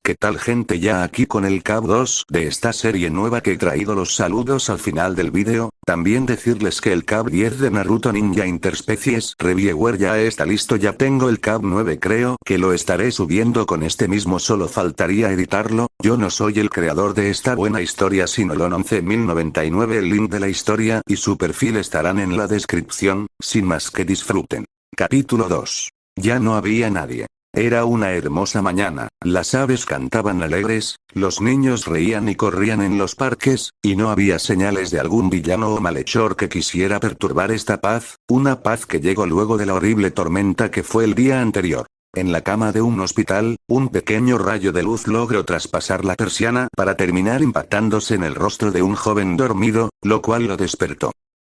¿Qué tal gente? Ya aquí con el Cap 2 de esta serie nueva que he traído los saludos al final del vídeo. También decirles que el Cap 10 de Naruto Ninja Interspecies Reviewer ya está listo. Ya tengo el Cap 9, creo que lo estaré subiendo con este mismo, solo faltaría editarlo. Yo no soy el creador de esta buena historia sino Lon 11099. El link de la historia y su perfil estarán en la descripción. Sin más, que disfruten. Capítulo 2. Ya no había nadie. Era una hermosa mañana, las aves cantaban alegres, los niños reían y corrían en los parques, y no había señales de algún villano o malhechor que quisiera perturbar esta paz, una paz que llegó luego de la horrible tormenta que fue el día anterior. En la cama de un hospital, un pequeño rayo de luz logró traspasar la persiana para terminar impactándose en el rostro de un joven dormido, lo cual lo despertó.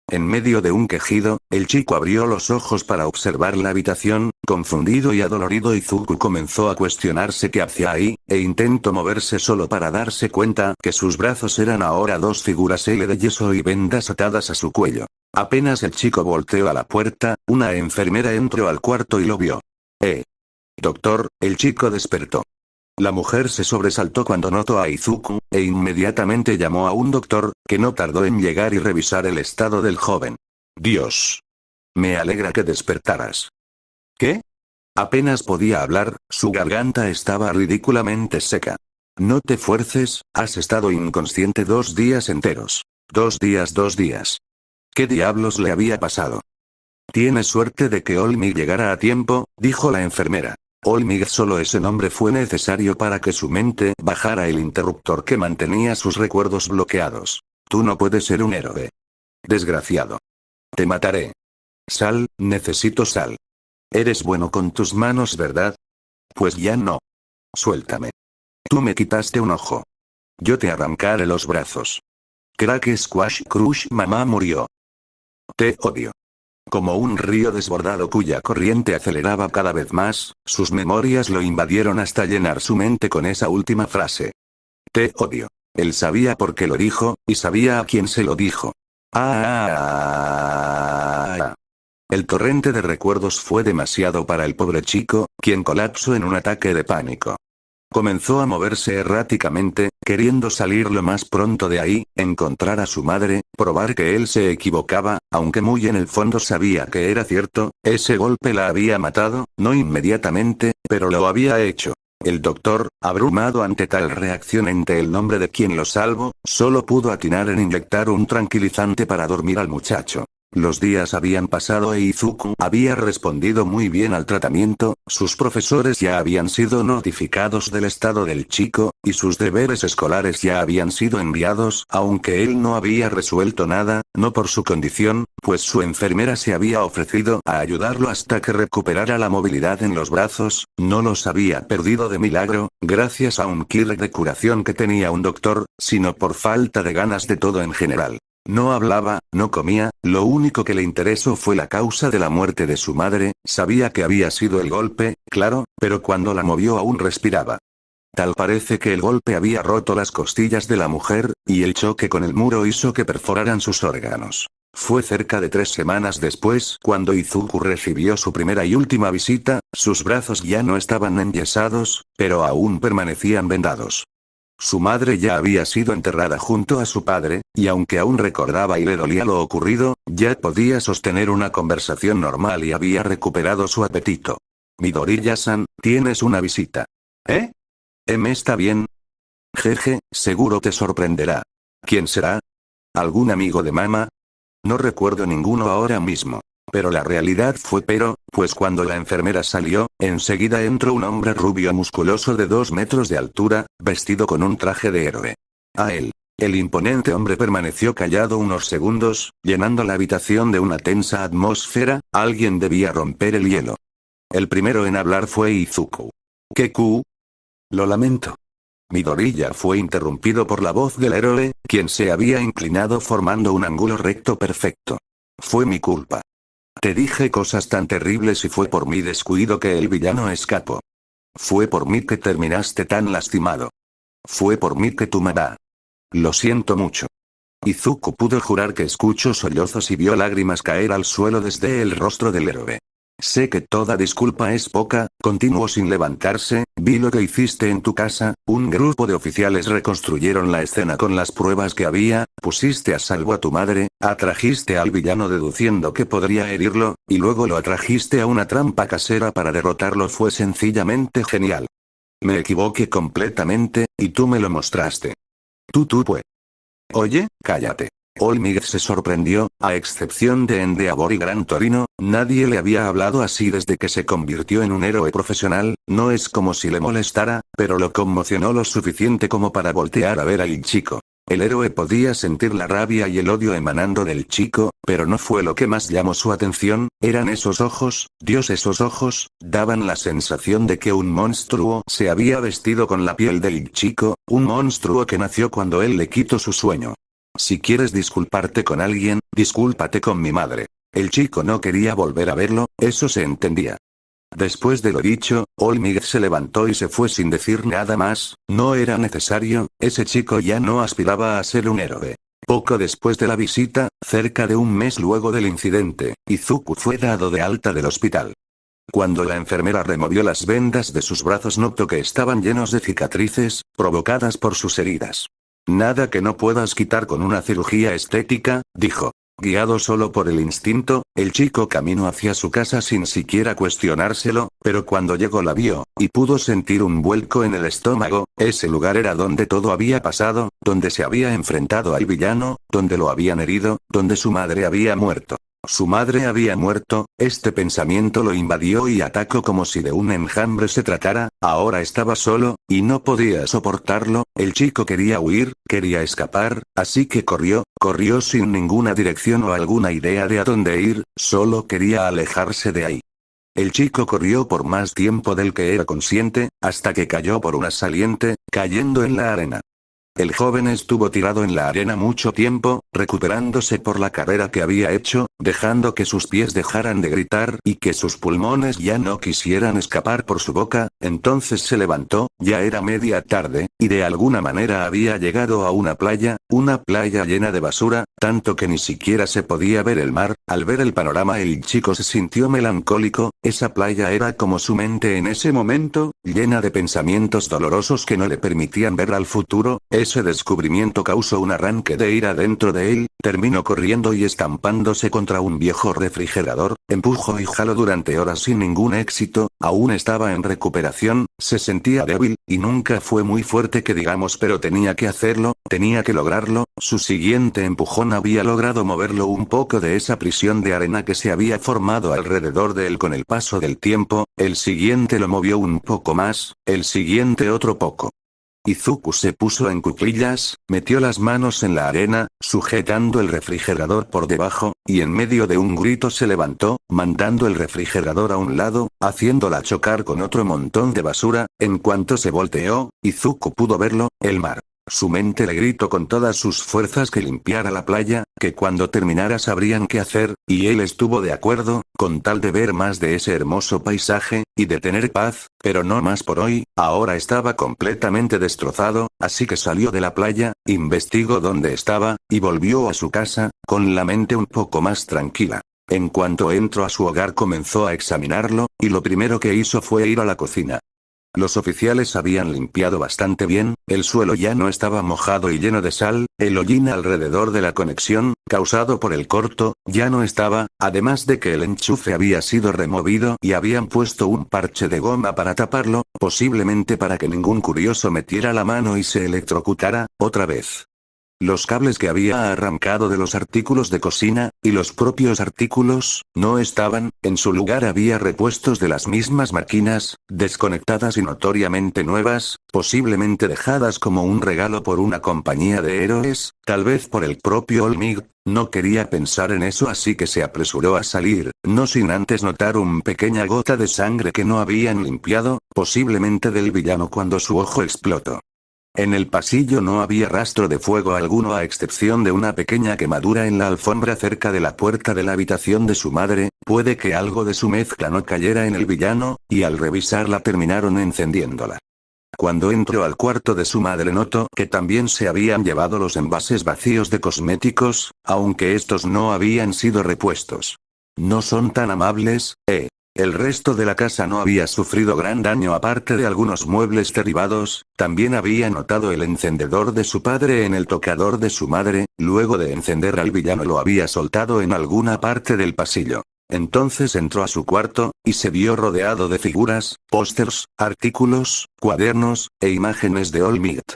En medio de un quejido, el chico abrió los ojos para observar la habitación. Confundido y adolorido, Izuku comenzó a cuestionarse qué hacía ahí, e intentó moverse solo para darse cuenta que sus brazos eran ahora dos figuras L de yeso y vendas atadas a su cuello. Apenas el chico volteó a la puerta, una enfermera entró al cuarto y lo vio. Doctor, el chico despertó. La mujer se sobresaltó cuando notó a Izuku, e inmediatamente llamó a un doctor, que no tardó en llegar y revisar el estado del joven. Dios. Me alegra que despertaras. ¿Qué? Apenas podía hablar, su garganta estaba ridículamente seca. No te fuerces, has estado inconsciente 2 días enteros. 2 días. ¿Qué diablos le había pasado? Tienes suerte de que Olmig llegara a tiempo, dijo la enfermera. Olmig, solo ese nombre fue necesario para que su mente bajara el interruptor que mantenía sus recuerdos bloqueados. Tú no puedes ser un héroe. Desgraciado. Te mataré. Sal, necesito sal. Eres bueno con tus manos, ¿verdad? Pues ya no. Suéltame. Tú me quitaste un ojo. Yo te arrancaré los brazos. Crack Squash Crush, mamá murió. Te odio. Como un río desbordado cuya corriente aceleraba cada vez más, sus memorias lo invadieron hasta llenar su mente con esa última frase. Te odio. Él sabía por qué lo dijo, y sabía a quién se lo dijo. El torrente de recuerdos fue demasiado para el pobre chico, quien colapsó en un ataque de pánico. Comenzó a moverse erráticamente, queriendo salir lo más pronto de ahí, encontrar a su madre, probar que él se equivocaba, aunque muy en el fondo sabía que era cierto. Ese golpe la había matado, no inmediatamente, pero lo había hecho. El doctor, abrumado ante tal reacción ante el nombre de quien lo salvó, solo pudo atinar en inyectar un tranquilizante para dormir al muchacho. Los días habían pasado e Izuku había respondido muy bien al tratamiento, sus profesores ya habían sido notificados del estado del chico, y sus deberes escolares ya habían sido enviados, aunque él no había resuelto nada, no por su condición, pues su enfermera se había ofrecido a ayudarlo hasta que recuperara la movilidad en los brazos. No los había perdido de milagro, gracias a un killer de curación que tenía un doctor, sino por falta de ganas de todo en general. No hablaba, no comía, lo único que le interesó fue la causa de la muerte de su madre. Sabía que había sido el golpe, claro, pero cuando la movió aún respiraba. Tal parece que el golpe había roto las costillas de la mujer, y el choque con el muro hizo que perforaran sus órganos. Fue cerca de 3 semanas después cuando Izuku recibió su primera y última visita. Sus brazos ya no estaban enyesados, pero aún permanecían vendados. Su madre ya había sido enterrada junto a su padre, y aunque aún recordaba y le dolía lo ocurrido, ya podía sostener una conversación normal y había recuperado su apetito. Midoriya-san, tienes una visita. ¿Está bien? Jeje, seguro te sorprenderá. ¿Quién será? ¿Algún amigo de mamá? No recuerdo ninguno ahora mismo. Pero la realidad fue pues cuando la enfermera salió, enseguida entró un hombre rubio musculoso de 2 metros de altura, vestido con un traje de héroe. A él. El imponente hombre permaneció callado unos segundos, llenando la habitación de una tensa atmósfera. Alguien debía romper el hielo. El primero en hablar fue Izuku. ¿Keku? Lo lamento. Midoriya fue interrumpido por la voz del héroe, quien se había inclinado formando un ángulo recto perfecto. Fue mi culpa. Te dije cosas tan terribles y fue por mi descuido que el villano escapó. Fue por mí que terminaste tan lastimado. Fue por mí que tu mamá. Lo siento mucho. Izuku pudo jurar que escuchó sollozos y vio lágrimas caer al suelo desde el rostro del héroe. Sé que toda disculpa es poca, continuó sin levantarse, vi lo que hiciste en tu casa, un grupo de oficiales reconstruyeron la escena con las pruebas que había, pusiste a salvo a tu madre, atrajiste al villano deduciendo que podría herirlo, y luego lo atrajiste a una trampa casera para derrotarlo. Fue sencillamente genial. Me equivoqué completamente, y tú me lo mostraste. Tú pues. Oye, cállate. Olmig se sorprendió, a excepción de Endeavor y Gran Torino, nadie le había hablado así desde que se convirtió en un héroe profesional, no es como si le molestara, pero lo conmocionó lo suficiente como para voltear a ver al chico. El héroe podía sentir la rabia y el odio emanando del chico, pero no fue lo que más llamó su atención, eran esos ojos, Dios, esos ojos, daban la sensación de que un monstruo se había vestido con la piel del chico, un monstruo que nació cuando él le quitó su sueño. Si quieres disculparte con alguien, discúlpate con mi madre. El chico no quería volver a verlo, eso se entendía. Después de lo dicho, Olmig se levantó y se fue sin decir nada más, no era necesario, ese chico ya no aspiraba a ser un héroe. Poco después de la visita, cerca de un mes luego del incidente, Izuku fue dado de alta del hospital. Cuando la enfermera removió las vendas de sus brazos notó que estaban llenos de cicatrices, provocadas por sus heridas. Nada que no puedas quitar con una cirugía estética, dijo. Guiado solo por el instinto, el chico caminó hacia su casa sin siquiera cuestionárselo, pero cuando llegó la vio, y pudo sentir un vuelco en el estómago, ese lugar era donde todo había pasado, donde se había enfrentado al villano, donde lo habían herido, donde su madre había muerto. Su madre había muerto, este pensamiento lo invadió y atacó como si de un enjambre se tratara, ahora estaba solo, y no podía soportarlo, el chico quería huir, quería escapar, así que corrió sin ninguna dirección o alguna idea de a dónde ir, solo quería alejarse de ahí. El chico corrió por más tiempo del que era consciente, hasta que cayó por una saliente, cayendo en la arena. El joven estuvo tirado en la arena mucho tiempo, recuperándose por la carrera que había hecho, dejando que sus pies dejaran de gritar y que sus pulmones ya no quisieran escapar por su boca, entonces se levantó, ya era media tarde, y de alguna manera había llegado a una playa llena de basura, tanto que ni siquiera se podía ver el mar. Al ver el panorama el chico se sintió melancólico, esa playa era como su mente en ese momento, llena de pensamientos dolorosos que no le permitían ver al futuro. Ese descubrimiento causó un arranque de ira dentro de él, terminó corriendo y estampándose contra un viejo refrigerador, empujó y jaló durante horas sin ningún éxito, aún estaba en recuperación, se sentía débil, y nunca fue muy fuerte que digamos, pero tenía que hacerlo, tenía que lograrlo, su siguiente empujón había logrado moverlo un poco de esa prisión de arena que se había formado alrededor de él con el paso del tiempo, el siguiente lo movió un poco más, el siguiente otro poco. Izuku se puso en cuclillas, metió las manos en la arena, sujetando el refrigerador por debajo, y en medio de un grito se levantó, mandando el refrigerador a un lado, haciéndola chocar con otro montón de basura. En cuanto se volteó, Izuku pudo verlo, el mar. Su mente le gritó con todas sus fuerzas que limpiara la playa, que cuando terminara sabrían qué hacer, y él estuvo de acuerdo, con tal de ver más de ese hermoso paisaje, y de tener paz, pero no más por hoy. Ahora estaba completamente destrozado, así que salió de la playa, investigó dónde estaba, y volvió a su casa, con la mente un poco más tranquila. En cuanto entró a su hogar comenzó a examinarlo, y lo primero que hizo fue ir a la cocina. Los oficiales habían limpiado bastante bien, el suelo ya no estaba mojado y lleno de sal, el hollín alrededor de la conexión, causado por el corto, ya no estaba, además de que el enchufe había sido removido y habían puesto un parche de goma para taparlo, posiblemente para que ningún curioso metiera la mano y se electrocutara, otra vez. Los cables que había arrancado de los artículos de cocina, y los propios artículos, no estaban, en su lugar había repuestos de las mismas máquinas, desconectadas y notoriamente nuevas, posiblemente dejadas como un regalo por una compañía de héroes, tal vez por el propio Olmig. No quería pensar en eso así que se apresuró a salir, no sin antes notar una pequeña gota de sangre que no habían limpiado, posiblemente del villano cuando su ojo explotó. En el pasillo no había rastro de fuego alguno a excepción de una pequeña quemadura en la alfombra cerca de la puerta de la habitación de su madre, puede que algo de su mezcla no cayera en el villano, y al revisarla terminaron encendiéndola. Cuando entró al cuarto de su madre notó que también se habían llevado los envases vacíos de cosméticos, aunque estos no habían sido repuestos. No son tan amables, El resto de la casa no había sufrido gran daño aparte de algunos muebles derribados, también había notado el encendedor de su padre en el tocador de su madre, luego de encender al villano lo había soltado en alguna parte del pasillo. Entonces entró a su cuarto, y se vio rodeado de figuras, pósters, artículos, cuadernos, e imágenes de All Might.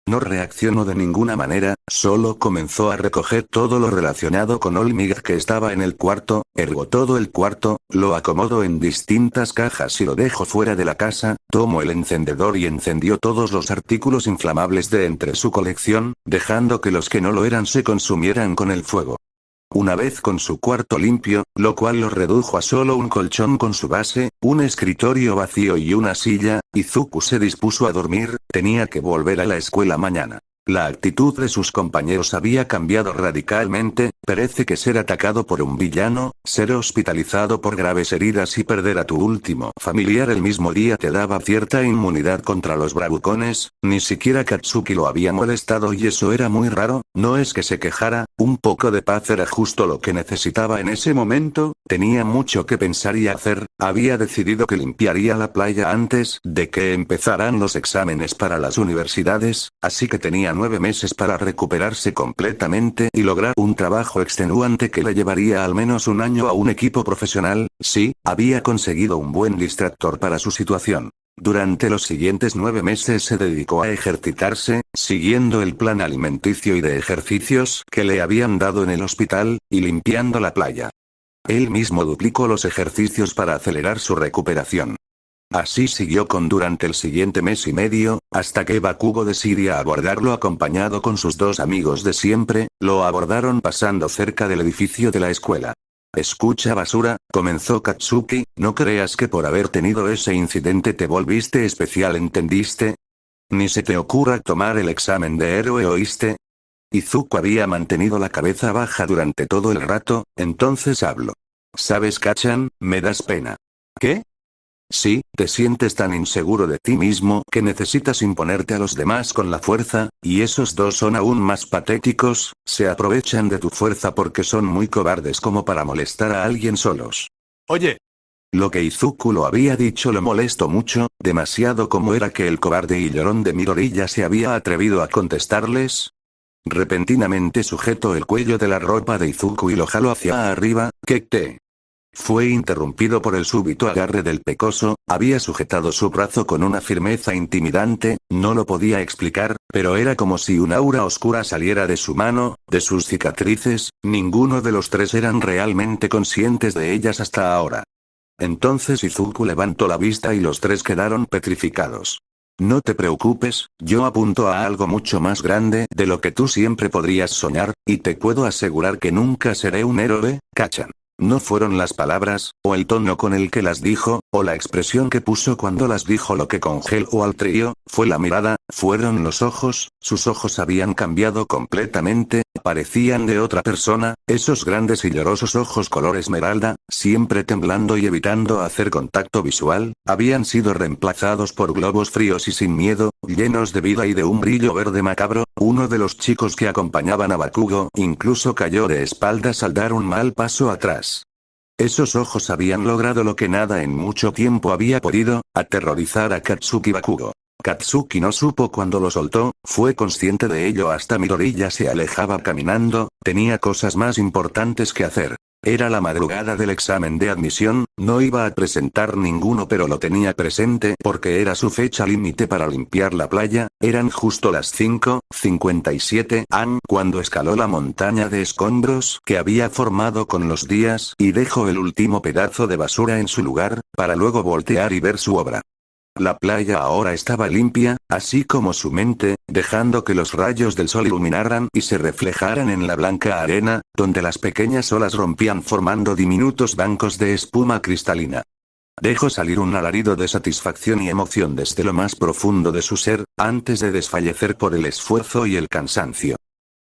No reaccionó de ninguna manera, solo comenzó a recoger todo lo relacionado con All Might que estaba en el cuarto, ergo todo el cuarto, lo acomodó en distintas cajas y lo dejó fuera de la casa, tomó el encendedor y encendió todos los artículos inflamables de entre su colección, dejando que los que no lo eran se consumieran con el fuego. Una vez con su cuarto limpio, lo cual lo redujo a solo un colchón con su base, un escritorio vacío y una silla, Izuku se dispuso a dormir, tenía que volver a la escuela mañana. La actitud de sus compañeros había cambiado radicalmente, parece que ser atacado por un villano, ser hospitalizado por graves heridas y perder a tu último familiar el mismo día te daba cierta inmunidad contra los bravucones, ni siquiera Katsuki lo había molestado y eso era muy raro, no es que se quejara, un poco de paz era justo lo que necesitaba en ese momento, tenía mucho que pensar y hacer, había decidido que limpiaría la playa antes de que empezaran los exámenes para las universidades, así que tenía 9 meses para recuperarse completamente y lograr un trabajo extenuante que le llevaría al menos un año a un equipo profesional, sí, había conseguido un buen distractor para su situación. Durante los siguientes 9 meses se dedicó a ejercitarse, siguiendo el plan alimenticio y de ejercicios que le habían dado en el hospital, y limpiando la playa. Él mismo duplicó los ejercicios para acelerar su recuperación. Así siguió con durante el siguiente mes y medio, hasta que Bakugo decidió abordarlo acompañado con sus 2 amigos de siempre, lo abordaron pasando cerca del edificio de la escuela. Escucha basura, comenzó Katsuki, no creas que por haber tenido ese incidente te volviste especial, ¿entendiste? Ni se te ocurra tomar el examen de héroe, ¿oíste? Izuku había mantenido la cabeza baja durante todo el rato, entonces habló. ¿Sabes, Kachan? Me das pena. ¿Qué? Sí, te sientes tan inseguro de ti mismo que necesitas imponerte a los demás con la fuerza, y esos 2 son aún más patéticos, se aprovechan de tu fuerza porque son muy cobardes como para molestar a alguien solos. Oye. Lo que Izuku lo había dicho lo molestó mucho, demasiado como era que el cobarde y llorón de Midoriya se había atrevido a contestarles. Repentinamente sujetó el cuello de la ropa de Izuku y lo jaló hacia arriba, ¿qué te? Fue interrumpido por el súbito agarre del pecoso, había sujetado su brazo con una firmeza intimidante, no lo podía explicar, pero era como si un aura oscura saliera de su mano, de sus cicatrices, ninguno de los 3 eran realmente conscientes de ellas hasta ahora. Entonces Izuku levantó la vista y los 3 quedaron petrificados. No te preocupes, yo apunto a algo mucho más grande de lo que tú siempre podrías soñar, y te puedo asegurar que nunca seré un héroe, Kachan. No fueron las palabras, o el tono con el que las dijo, o la expresión que puso cuando las dijo lo que congeló al trío, fue la mirada, fueron los ojos, sus ojos habían cambiado completamente, parecían de otra persona, esos grandes y llorosos ojos color esmeralda, siempre temblando y evitando hacer contacto visual, habían sido reemplazados por globos fríos y sin miedo, llenos de vida y de un brillo verde macabro. Uno de los chicos que acompañaban a Bakugo incluso cayó de espaldas al dar un mal paso atrás. Esos ojos habían logrado lo que nada en mucho tiempo había podido, aterrorizar a Katsuki Bakugo. Katsuki no supo cuándo lo soltó, fue consciente de ello hasta Midoriya se alejaba caminando, tenía cosas más importantes que hacer. Era la madrugada del examen de admisión, no iba a presentar ninguno pero lo tenía presente porque era su fecha límite para limpiar la playa, eran justo las 5:57 am cuando escaló la montaña de escombros que había formado con los días y dejó el último pedazo de basura en su lugar, para luego voltear y ver su obra. La playa ahora estaba limpia, así como su mente, dejando que los rayos del sol iluminaran y se reflejaran en la blanca arena, donde las pequeñas olas rompían formando diminutos bancos de espuma cristalina. Dejó salir un alarido de satisfacción y emoción desde lo más profundo de su ser, antes de desfallecer por el esfuerzo y el cansancio.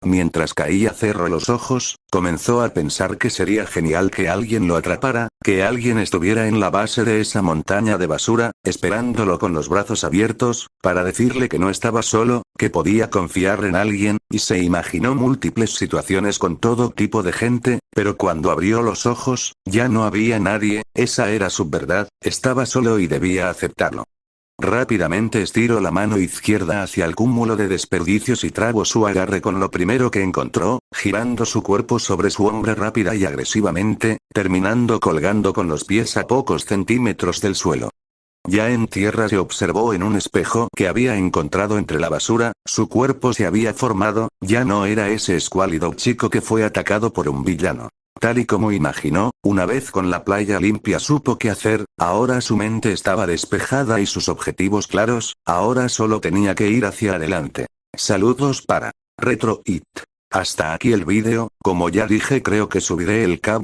Mientras caía cerró los ojos, comenzó a pensar que sería genial que alguien lo atrapara, que alguien estuviera en la base de esa montaña de basura, esperándolo con los brazos abiertos, para decirle que no estaba solo, que podía confiar en alguien, y se imaginó múltiples situaciones con todo tipo de gente, pero cuando abrió los ojos, ya no había nadie, esa era su verdad, estaba solo y debía aceptarlo. Rápidamente estiró la mano izquierda hacia el cúmulo de desperdicios y trabó su agarre con lo primero que encontró, girando su cuerpo sobre su hombro rápida y agresivamente, terminando colgando con los pies a pocos centímetros del suelo. Ya en tierra se observó en un espejo que había encontrado entre la basura, su cuerpo se había formado, ya no era ese escuálido chico que fue atacado por un villano. Tal y como imaginó, una vez con la playa limpia supo qué hacer, ahora su mente estaba despejada y sus objetivos claros, ahora solo tenía que ir hacia adelante. Saludos para Retro It. Hasta aquí el vídeo, como ya dije creo que subiré el cabo